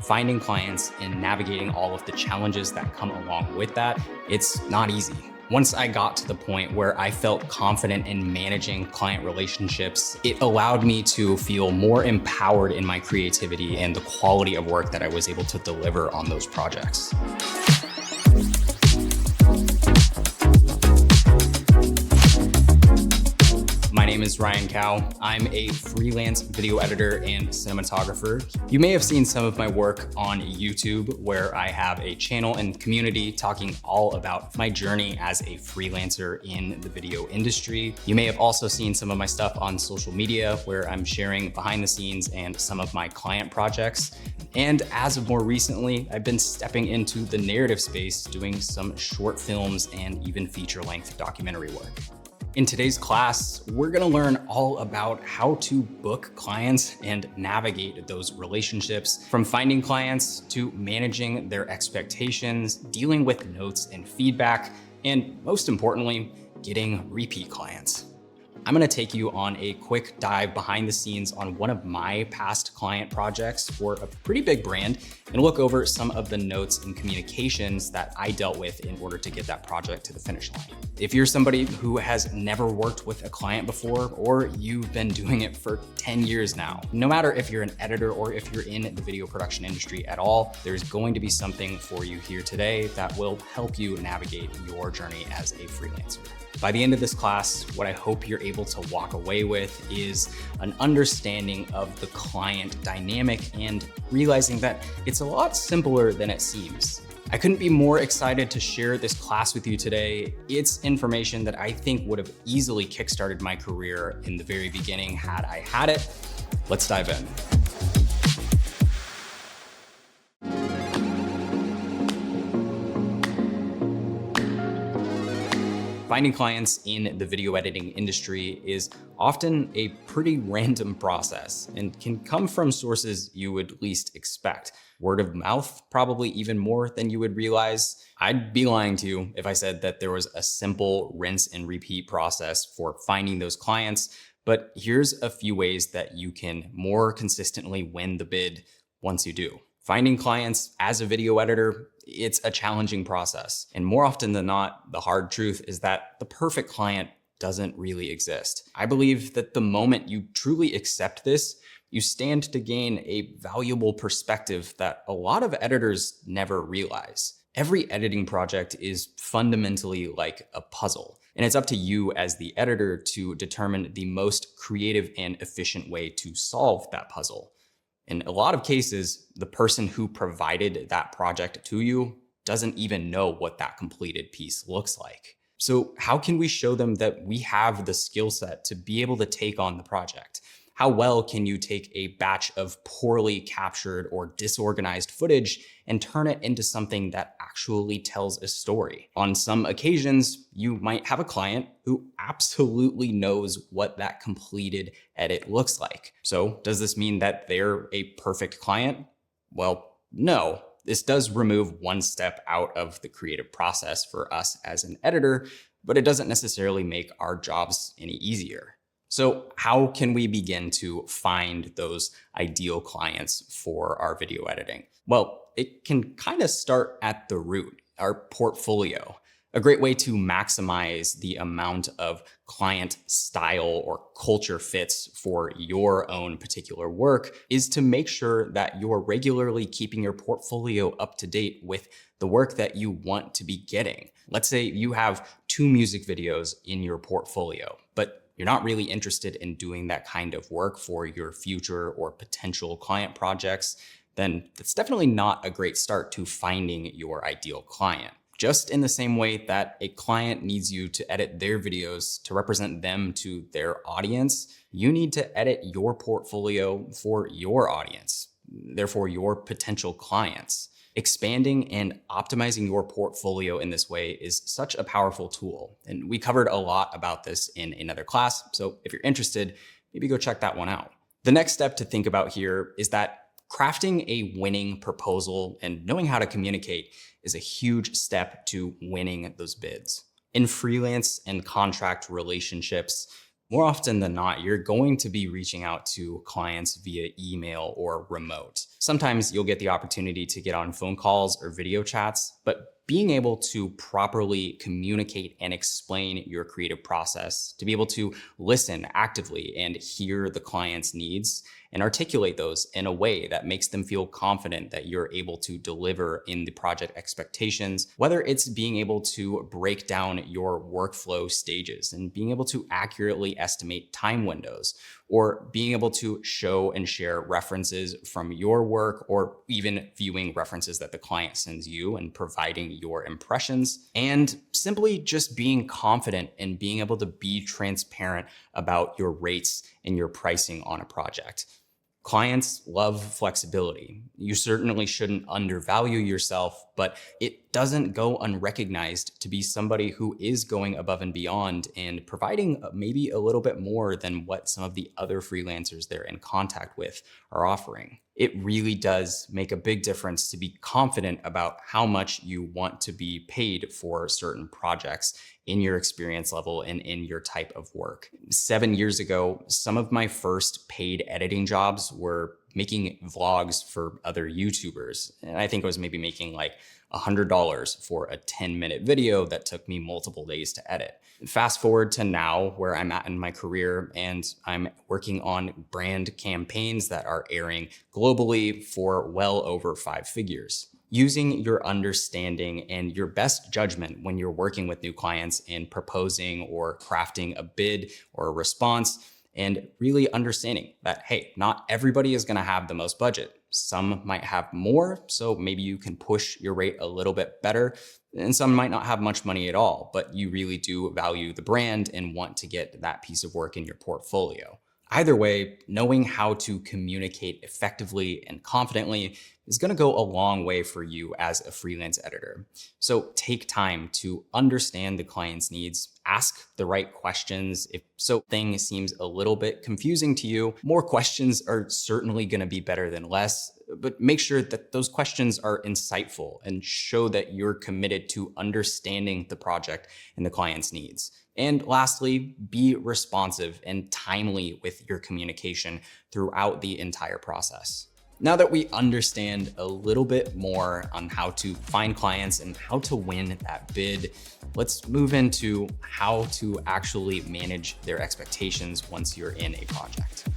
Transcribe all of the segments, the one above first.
Finding clients and navigating all of the challenges that come along with that, it's not easy. Once I got to the point where I felt confident in managing client relationships, it allowed me to feel more empowered in my creativity and the quality of work that I was able to deliver on those projects. My name is Ryan Cow. I'm a freelance video editor and cinematographer. You may have seen some of my work on YouTube, where I have a channel and community talking all about my journey as a freelancer in the video industry. You may have also seen some of my stuff on social media, where I'm sharing behind the scenes and some of my client projects. And as of more recently, I've been stepping into the narrative space, doing some short films and even feature-length documentary work. In today's class, we're gonna learn all about how to book clients and navigate those relationships, from finding clients to managing their expectations, dealing with notes and feedback, and most importantly, getting repeat clients. I'm gonna take you on a quick dive behind the scenes on one of my past client projects for a pretty big brand and look over some of the notes and communications that I dealt with in order to get that project to the finish line. If you're somebody who has never worked with a client before, or you've been doing it for 10 years now, no matter if you're an editor or if you're in the video production industry at all, there's going to be something for you here today that will help you navigate your journey as a freelancer. By the end of this class, what I hope you're able to walk away with is an understanding of the client dynamic and realizing that it's a lot simpler than it seems. I couldn't be more excited to share this class with you today. It's information that I think would have easily kickstarted my career in the very beginning had I had it. Let's dive in. Finding clients in the video editing industry is often a pretty random process and can come from sources you would least expect. Word of mouth, probably even more than you would realize. I'd be lying to you if I said that there was a simple rinse and repeat process for finding those clients, but here's a few ways that you can more consistently win the bid once you do. Finding clients as a video editor, it's a challenging process. And more often than not, the hard truth is that the perfect client doesn't really exist. I believe that the moment you truly accept this, you stand to gain a valuable perspective that a lot of editors never realize. Every editing project is fundamentally like a puzzle, and it's up to you as the editor to determine the most creative and efficient way to solve that puzzle. In a lot of cases, the person who provided that project to you doesn't even know what that completed piece looks like. So how can we show them that we have the skill set to be able to take on the project? How well can you take a batch of poorly captured or disorganized footage and turn it into something that actually tells a story? On some occasions, you might have a client who absolutely knows what that completed edit looks like. So does this mean that they're a perfect client? Well, no. This does remove one step out of the creative process for us as an editor, but it doesn't necessarily make our jobs any easier. So how can we begin to find those ideal clients for our video editing? Well, it can kind of start at the root, our portfolio. A great way to maximize the amount of client style or culture fits for your own particular work is to make sure that you're regularly keeping your portfolio up to date with the work that you want to be getting. Let's say you have 2 music videos in your portfolio, but you're not really interested in doing that kind of work for your future or potential client projects, then that's definitely not a great start to finding your ideal client. Just in the same way that a client needs you to edit their videos to represent them to their audience, you need to edit your portfolio for your audience, therefore your potential clients. Expanding and optimizing your portfolio in this way is such a powerful tool. And we covered a lot about this in another class. So if you're interested, maybe go check that one out. The next step to think about here is that crafting a winning proposal and knowing how to communicate is a huge step to winning those bids. In freelance and contract relationships, More often than not, you're going to be reaching out to clients via email or remote. Sometimes you'll get the opportunity to get on phone calls or video chats, but being able to properly communicate and explain your creative process, to be able to listen actively and hear the client's needs and articulate those in a way that makes them feel confident that you're able to deliver in the project expectations, whether it's being able to break down your workflow stages and being able to accurately estimate time windows, or being able to show and share references from your work, or even viewing references that the client sends you and providing your impressions, and simply just being confident and being able to be transparent about your rates and your pricing on a project. Clients love flexibility. You certainly shouldn't undervalue yourself, but it doesn't go unrecognized to be somebody who is going above and beyond and providing maybe a little bit more than what some of the other freelancers they're in contact with are offering. It really does make a big difference to be confident about how much you want to be paid for certain projects in your experience level and in your type of work. 7 years ago, some of my first paid editing jobs were making vlogs for other YouTubers. And I think I was maybe making like $100 for a 10-minute video that took me multiple days to edit. Fast forward to now, where I'm at in my career, and I'm working on brand campaigns that are airing globally for well over 5 figures. Using your understanding and your best judgment when you're working with new clients and proposing or crafting a bid or a response, and really understanding that, hey, not everybody is going to have the most budget. Some might have more, so maybe you can push your rate a little bit better. And some might not have much money at all, but you really do value the brand and want to get that piece of work in your portfolio. Either way, knowing how to communicate effectively and confidently is going to go a long way for you as a freelance editor. So take time to understand the client's needs, ask the right questions. If something seems a little bit confusing to you, more questions are certainly going to be better than less, but make sure that those questions are insightful and show that you're committed to understanding the project and the client's needs. And lastly, be responsive and timely with your communication throughout the entire process. Now that we understand a little bit more on how to find clients and how to win that bid, let's move into how to actually manage their expectations once you're in a project.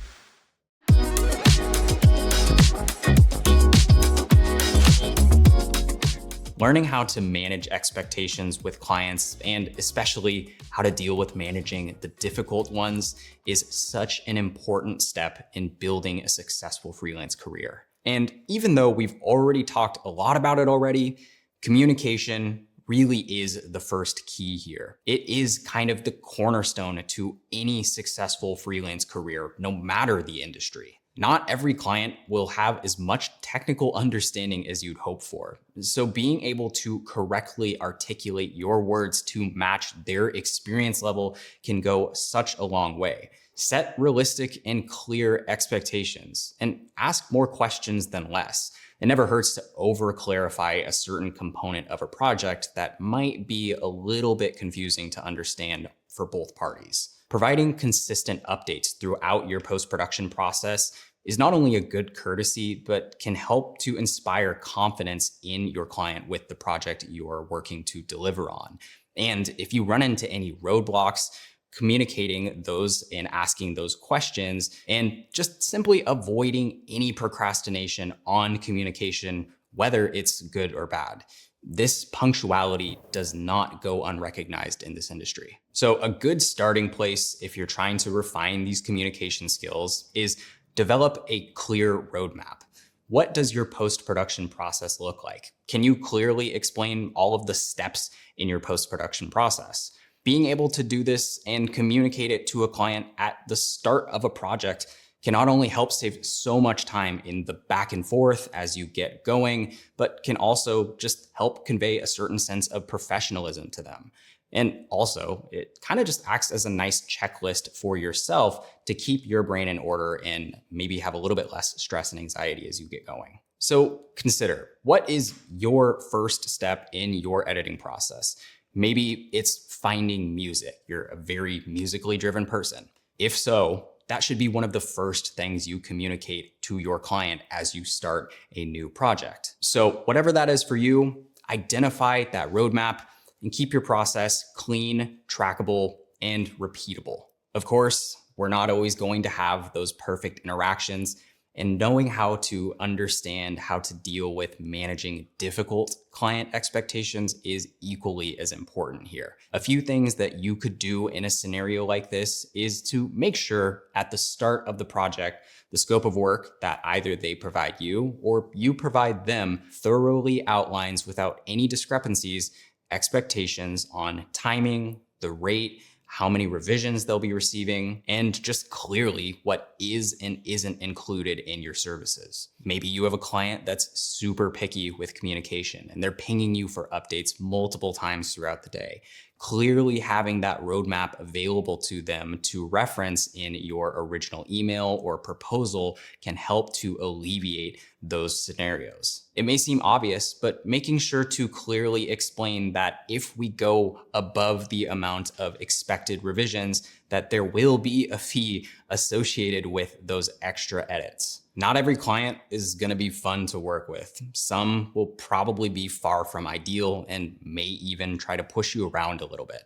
Learning how to manage expectations with clients, and especially how to deal with managing the difficult ones, is such an important step in building a successful freelance career. And even though we've already talked a lot about it already, communication really is the first key here. It is kind of the cornerstone to any successful freelance career, no matter the industry. Not every client will have as much technical understanding as you'd hope for. So being able to correctly articulate your words to match their experience level can go such a long way. Set realistic and clear expectations and ask more questions than less. It never hurts to over-clarify a certain component of a project that might be a little bit confusing to understand for both parties. Providing consistent updates throughout your post-production process is not only a good courtesy, but can help to inspire confidence in your client with the project you are working to deliver on. And if you run into any roadblocks, communicating those and asking those questions, and just simply avoiding any procrastination on communication, whether it's good or bad. This punctuality does not go unrecognized in this industry. So a good starting place if you're trying to refine these communication skills is develop a clear roadmap. What does your post-production process look like? Can you clearly explain all of the steps in your post-production process? Being able to do this and communicate it to a client at the start of a project can not only help save so much time in the back and forth as you get going, but can also just help convey a certain sense of professionalism to them. And also, it kind of just acts as a nice checklist for yourself to keep your brain in order and maybe have a little bit less stress and anxiety as you get going. So consider, what is your first step in your editing process? Maybe it's finding music. You're a very musically driven person. If so, that should be one of the first things you communicate to your client as you start a new project. So whatever that is for you, identify that roadmap and keep your process clean, trackable, and repeatable. Of course, we're not always going to have those perfect interactions, and knowing how to understand how to deal with managing difficult client expectations is equally as important here. A few things that you could do in a scenario like this is to make sure at the start of the project, the scope of work that either they provide you or you provide them thoroughly outlines without any discrepancies expectations on timing, the rate, how many revisions they'll be receiving, and just clearly what is and isn't included in your services. Maybe you have a client that's super picky with communication and they're pinging you for updates multiple times throughout the day. Clearly having that roadmap available to them to reference in your original email or proposal can help to alleviate those scenarios. It may seem obvious, but making sure to clearly explain that if we go above the amount of expected revisions, that there will be a fee associated with those extra edits. Not every client is going to be fun to work with. Some will probably be far from ideal and may even try to push you around a little bit.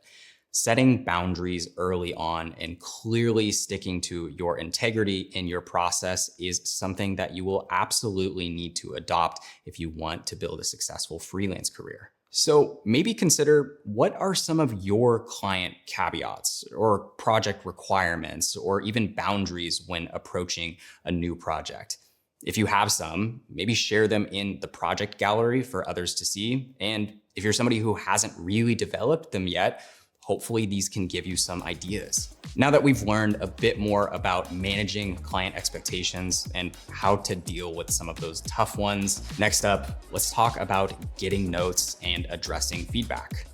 Setting boundaries early on and clearly sticking to your integrity in your process is something that you will absolutely need to adopt if you want to build a successful freelance career. So maybe consider, what are some of your client caveats or project requirements or even boundaries when approaching a new project? If you have some, maybe share them in the project gallery for others to see. And if you're somebody who hasn't really developed them yet, hopefully these can give you some ideas. Now that we've learned a bit more about managing client expectations and how to deal with some of those tough ones, next up, let's talk about getting notes and addressing feedback.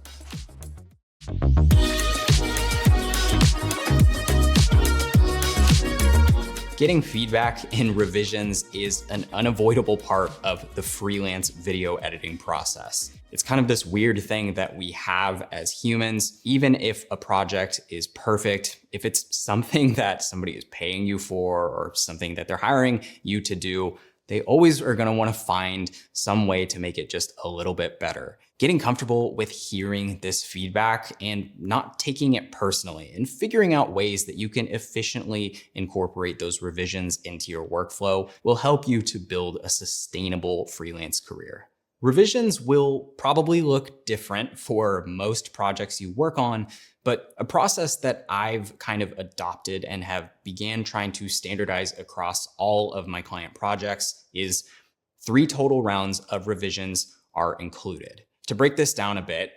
Getting feedback in revisions is an unavoidable part of the freelance video editing process. It's kind of this weird thing that we have as humans. Even if a project is perfect, if it's something that somebody is paying you for or something that they're hiring you to do, they always are going to want to find some way to make it just a little bit better. Getting comfortable with hearing this feedback and not taking it personally and figuring out ways that you can efficiently incorporate those revisions into your workflow will help you to build a sustainable freelance career. Revisions will probably look different for most projects you work on, but a process that I've kind of adopted and have began trying to standardize across all of my client projects is 3 total rounds of revisions are included. To break this down a bit,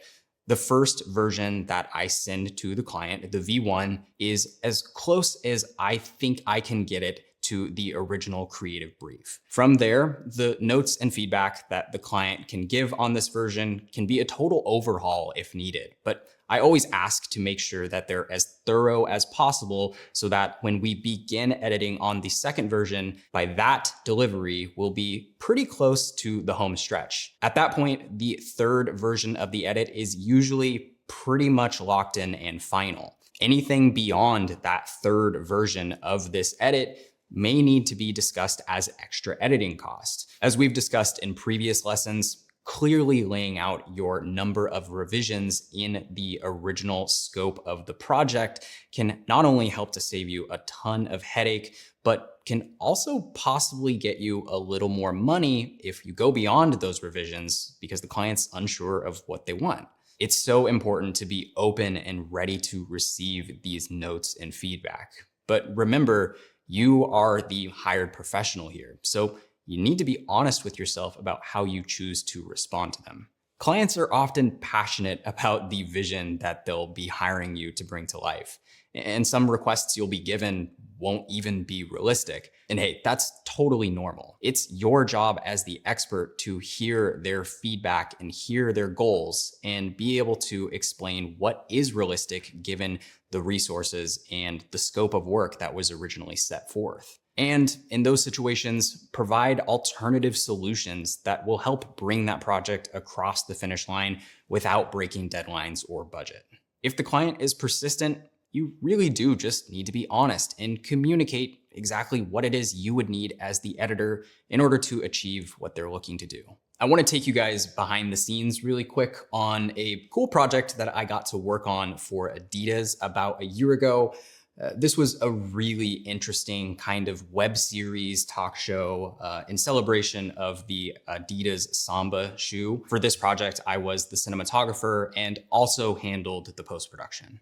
the first version that I send to the client, the V1, is as close as I think I can get it to the original creative brief. From there, the notes and feedback that the client can give on this version can be a total overhaul if needed, but I always ask to make sure that they're as thorough as possible so that when we begin editing on the second version, by that delivery, we'll be pretty close to the home stretch. At that point, the third version of the edit is usually pretty much locked in and final. Anything beyond that third version of this edit may need to be discussed as extra editing cost. As we've discussed in previous lessons, clearly laying out your number of revisions in the original scope of the project can not only help to save you a ton of headache, but can also possibly get you a little more money if you go beyond those revisions because the client's unsure of what they want. It's so important to be open and ready to receive these notes and feedback. But remember, you are the hired professional here, so you need to be honest with yourself about how you choose to respond to them. Clients are often passionate about the vision that they'll be hiring you to bring to life. And some requests you'll be given won't even be realistic. And hey, that's totally normal. It's your job as the expert to hear their feedback and hear their goals and be able to explain what is realistic given the resources and the scope of work that was originally set forth. And in those situations, provide alternative solutions that will help bring that project across the finish line without breaking deadlines or budget. If the client is persistent, you really do just need to be honest and communicate exactly what it is you would need as the editor in order to achieve what they're looking to do. I want to take you guys behind the scenes really quick on a cool project that I got to work on for Adidas about a year ago. This was a really interesting kind of web series talk show in celebration of the Adidas Samba shoe. For this project, I was the cinematographer and also handled the post-production.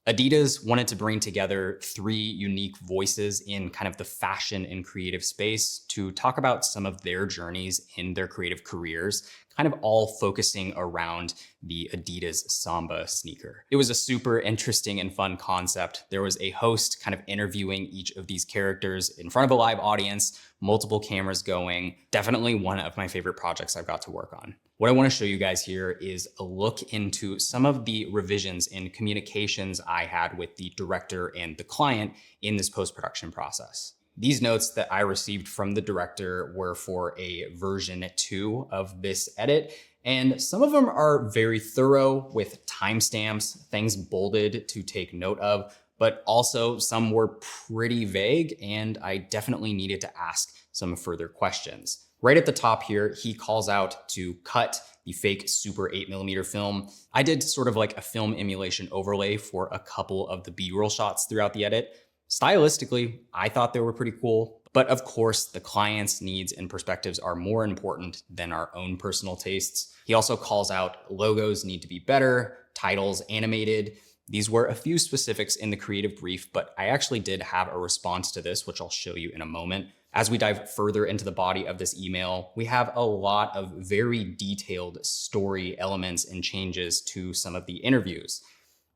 Adidas wanted to bring together 3 unique voices in kind of the fashion and creative space to talk about some of their journeys in their creative careers, kind of all focusing around the Adidas Samba sneaker. It was a super interesting and fun concept. There was a host kind of interviewing each of these characters in front of a live audience, multiple cameras going. Definitely one of my favorite projects I've got to work on. What I want to show you guys here is a look into some of the revisions and communications I had with the director and the client in this post-production process. These notes that I received from the director were for a version 2 of this edit, and some of them are very thorough with timestamps, things bolded to take note of, but also some were pretty vague, and I definitely needed to ask some further questions. Right at the top here, he calls out to cut the fake Super 8mm film. I did sort of like a film emulation overlay for a couple of the B-roll shots throughout the edit. Stylistically, I thought they were pretty cool, but of course, the client's needs and perspectives are more important than our own personal tastes. He also calls out logos need to be better, titles animated. These were a few specifics in the creative brief, but I actually did have a response to this, which I'll show you in a moment. As we dive further into the body of this email, we have a lot of very detailed story elements and changes to some of the interviews.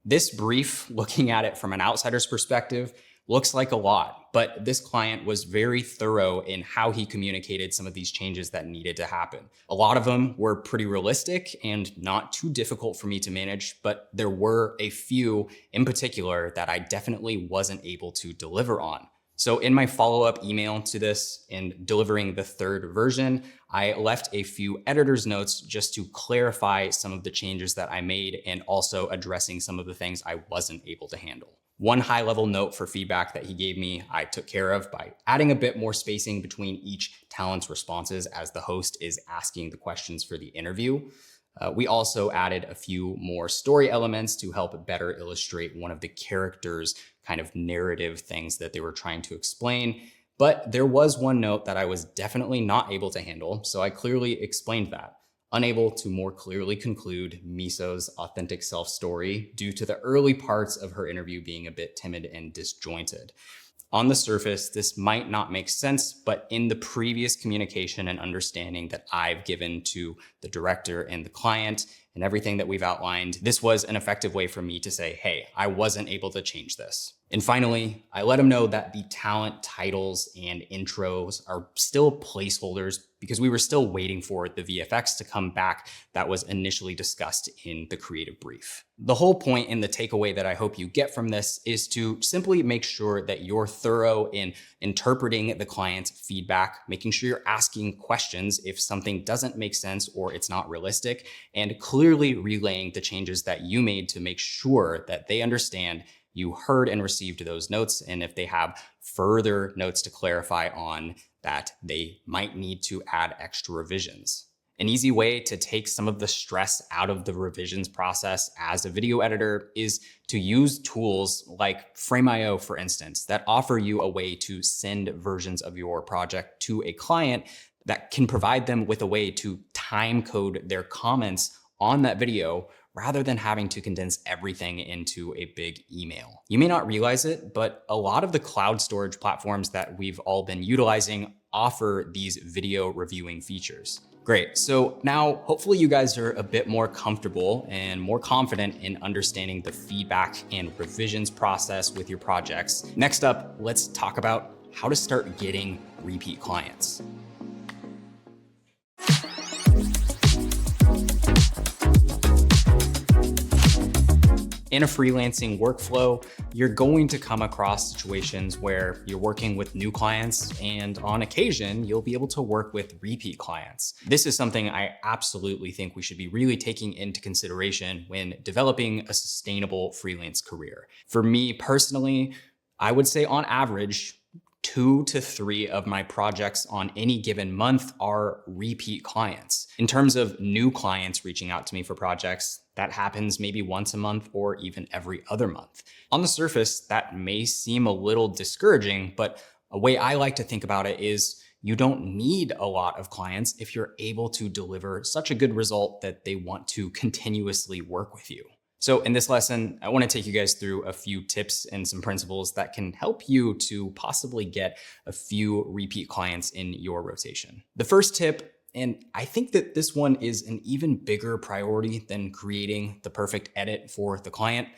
This brief, looking at it from an outsider's perspective, looks like a lot, but this client was very thorough in how he communicated some of these changes that needed to happen. A lot of them were pretty realistic and not too difficult for me to manage, but there were a few in particular that I definitely wasn't able to deliver on. So in my follow-up email to this and delivering the 3rd version, I left a few editor's notes just to clarify some of the changes that I made and also addressing some of the things I wasn't able to handle. One high-level note for feedback that he gave me, I took care of by adding a bit more spacing between each talent's responses as the host is asking the questions for the interview. We also added a few more story elements to help better illustrate one of the characters' kind of narrative things that they were trying to explain. But there was one note that I was definitely not able to handle, so I clearly explained that. Unable to more clearly conclude Miso's authentic self story due to the early parts of her interview being a bit timid and disjointed. On the surface, this might not make sense, but in the previous communication and understanding that I've given to the director and the client and everything that we've outlined, this was an effective way for me to say, hey, I wasn't able to change this. And finally, I let him know that the talent titles and intros are still placeholders because we were still waiting for the VFX to come back that was initially discussed in the creative brief. The whole point and the takeaway that I hope you get from this is to simply make sure that you're thorough in interpreting the client's feedback, making sure you're asking questions if something doesn't make sense or it's not realistic, and clearly relaying the changes that you made to make sure that they understand you heard and received those notes, and if they have further notes to clarify on that, they might need to add extra revisions. An easy way to take some of the stress out of the revisions process as a video editor is to use tools like Frame.io, for instance, that offer you a way to send versions of your project to a client that can provide them with a way to time code their comments on that video rather than having to condense everything into a big email. You may not realize it, but a lot of the cloud storage platforms that we've all been utilizing offer these video reviewing features. Great, so now hopefully you guys are a bit more comfortable and more confident in understanding the feedback and revisions process with your projects. Next up, let's talk about how to start getting repeat clients. In a freelancing workflow, you're going to come across situations where you're working with new clients, and on occasion, you'll be able to work with repeat clients. This is something I absolutely think we should be really taking into consideration when developing a sustainable freelance career. For me personally, I would say on average, 2 to 3 of my projects on any given month are repeat clients. In terms of new clients reaching out to me for projects, that happens maybe once a month or even every other month. On the surface, that may seem a little discouraging, but a way I like to think about it is you don't need a lot of clients if you're able to deliver such a good result that they want to continuously work with you. So in this lesson, I want to take you guys through a few tips and some principles that can help you to possibly get a few repeat clients in your rotation. The first tip, and I think that this one is an even bigger priority than creating the perfect edit for the client: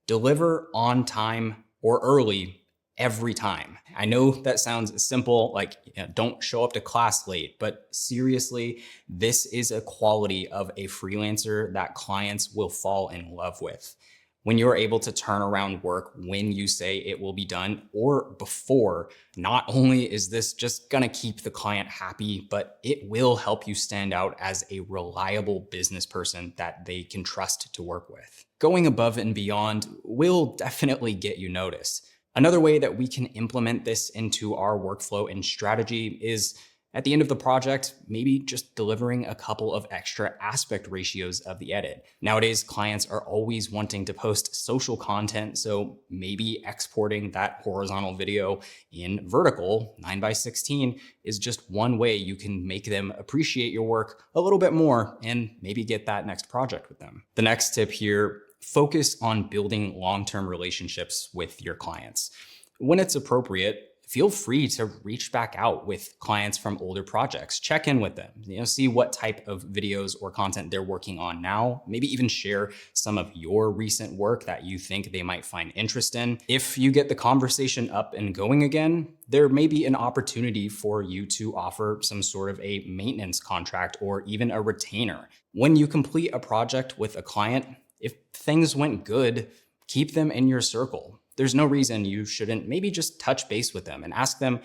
deliver on time or early every time. I know that sounds simple, like don't show up to class late, but seriously, this is a quality of a freelancer that clients will fall in love with. When you're able to turn around work when you say it will be done or before, not only is this just gonna keep the client happy, but it will help you stand out as a reliable business person that they can trust to work with. Going above and beyond will definitely get you noticed. Another way that we can implement this into our workflow and strategy is at the end of the project, maybe just delivering a couple of extra aspect ratios of the edit. Nowadays, clients are always wanting to post social content, so maybe exporting that horizontal video in vertical 9:16 is just one way you can make them appreciate your work a little bit more and maybe get that next project with them. The next tip here: focus on building long-term relationships with your clients. When it's appropriate, feel free to reach back out with clients from older projects. Check in with them, see what type of videos or content they're working on now. Maybe even share some of your recent work that you think they might find interest in. If you get the conversation up and going again, there may be an opportunity for you to offer some sort of a maintenance contract or even a retainer. When you complete a project with a client, if things went good, keep them in your circle. There's no reason you shouldn't maybe just touch base with them and ask them,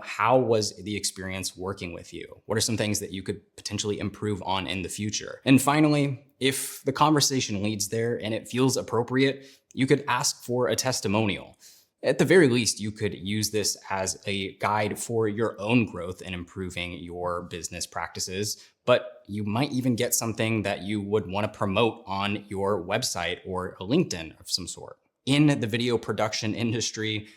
how was the experience working with you? What are some things that you could potentially improve on in the future? And finally, if the conversation leads there and it feels appropriate, you could ask for a testimonial. At the very least, you could use this as a guide for your own growth and improving your business practices, but you might even get something that you would want to promote on your website or a LinkedIn of some sort. In the video production industry,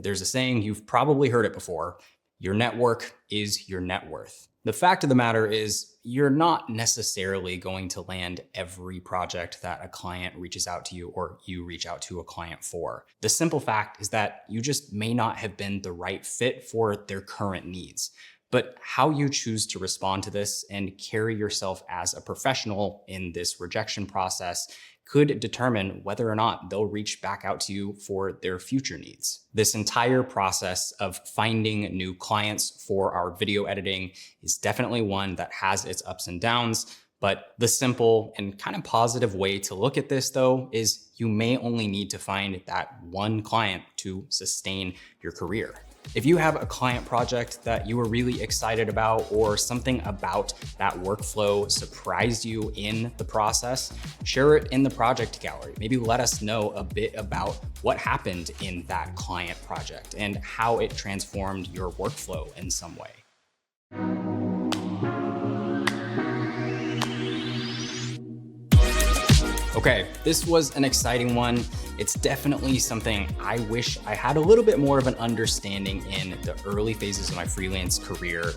there's a saying, you've probably heard it before: your network is your net worth. The fact of the matter is, you're not necessarily going to land every project that a client reaches out to you or you reach out to a client for. The simple fact is that you just may not have been the right fit for their current needs. But how you choose to respond to this and carry yourself as a professional in this rejection process could determine whether or not they'll reach back out to you for their future needs. This entire process of finding new clients for our video editing is definitely one that has its ups and downs, but the simple and kind of positive way to look at this, though, is you may only need to find that one client to sustain your career. If you have a client project that you were really excited about, or something about that workflow surprised you in the process, share it in the project gallery. Maybe let us know a bit about what happened in that client project and how it transformed your workflow in some way. Okay, this was an exciting one. It's definitely something I wish I had a little bit more of an understanding in the early phases of my freelance career.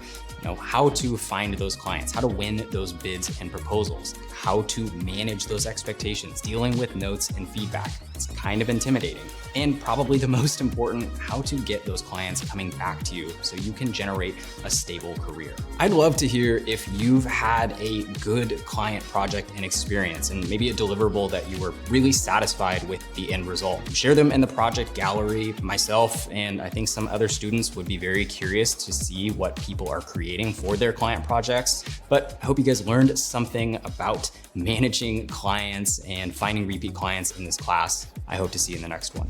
How to find those clients, how to win those bids and proposals, how to manage those expectations, dealing with notes and feedback. It's kind of intimidating. And probably the most important, how to get those clients coming back to you so you can generate a stable career. I'd love to hear if you've had a good client project and experience, and maybe a deliverable that you were really satisfied with the end result. Share them in the project gallery. Myself and I think some other students would be very curious to see what people are creating for their client projects. But I hope you guys learned something about managing clients and finding repeat clients in this class. I hope to see you in the next one.